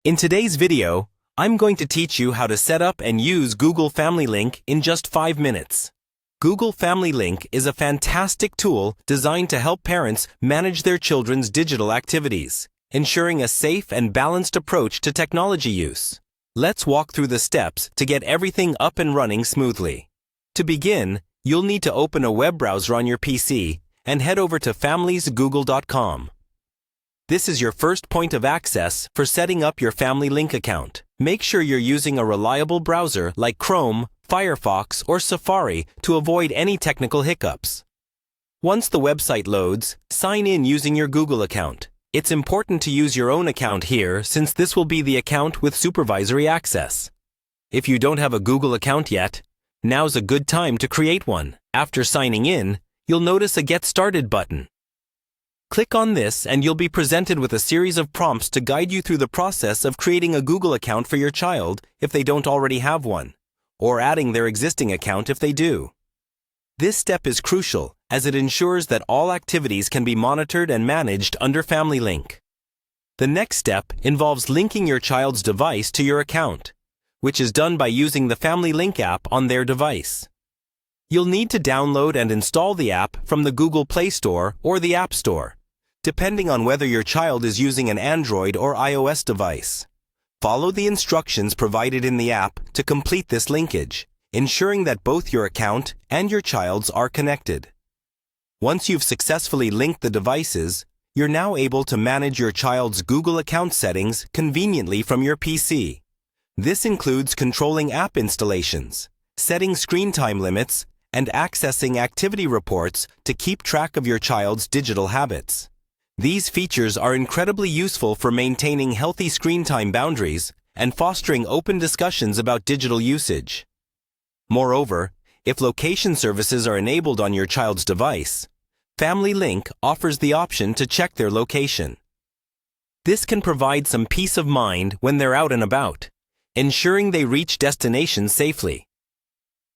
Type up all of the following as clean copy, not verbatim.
In today's video, I'm going to teach you how to set up and use Google Family Link in just 5 minutes. Google Family Link is a fantastic tool designed to help parents manage their children's digital activities, ensuring a safe and balanced approach to technology use. Let's walk through the steps to get everything up and running smoothly. To begin, you'll need to open a web browser on your PC and head over to familiesgoogle.com. This is your first point of access for setting up your Family Link account. Make sure you're using a reliable browser like Chrome, Firefox, or Safari to avoid any technical hiccups. Once the website loads, sign in using your Google account. It's important to use your own account here since this will be the account with supervisory access. If you don't have a Google account yet, now's a good time to create one. After signing in, you'll notice a Get Started button. Click on this and you'll be presented with a series of prompts to guide you through the process of creating a Google account for your child if they don't already have one, or adding their existing account if they do. This step is crucial as it ensures that all activities can be monitored and managed under Family Link. The next step involves linking your child's device to your account, which is done by using the Family Link app on their device. You'll need to download and install the app from the Google Play Store or the App Store, depending on whether your child is using an Android or iOS device. Follow the instructions provided in the app to complete this linkage, ensuring that both your account and your child's are connected. Once you've successfully linked the devices, you're now able to manage your child's Google account settings conveniently from your PC. This includes controlling app installations, setting screen time limits, and accessing activity reports to keep track of your child's digital habits. These features are incredibly useful for maintaining healthy screen time boundaries and fostering open discussions about digital usage. Moreover, if location services are enabled on your child's device, Family Link offers the option to check their location. This can provide some peace of mind when they're out and about, ensuring they reach destinations safely.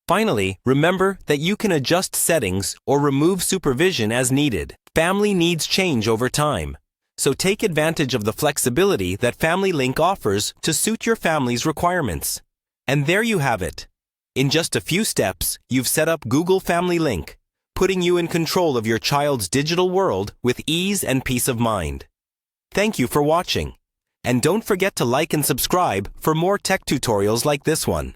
Finally, remember that you can adjust settings or remove supervision as needed. Family needs change over time, so take advantage of the flexibility that Family Link offers to suit your family's requirements. And there you have it. In just a few steps, you've set up Google Family Link, putting you in control of your child's digital world with ease and peace of mind. Thank you for watching. And don't forget to like and subscribe for more tech tutorials like this one.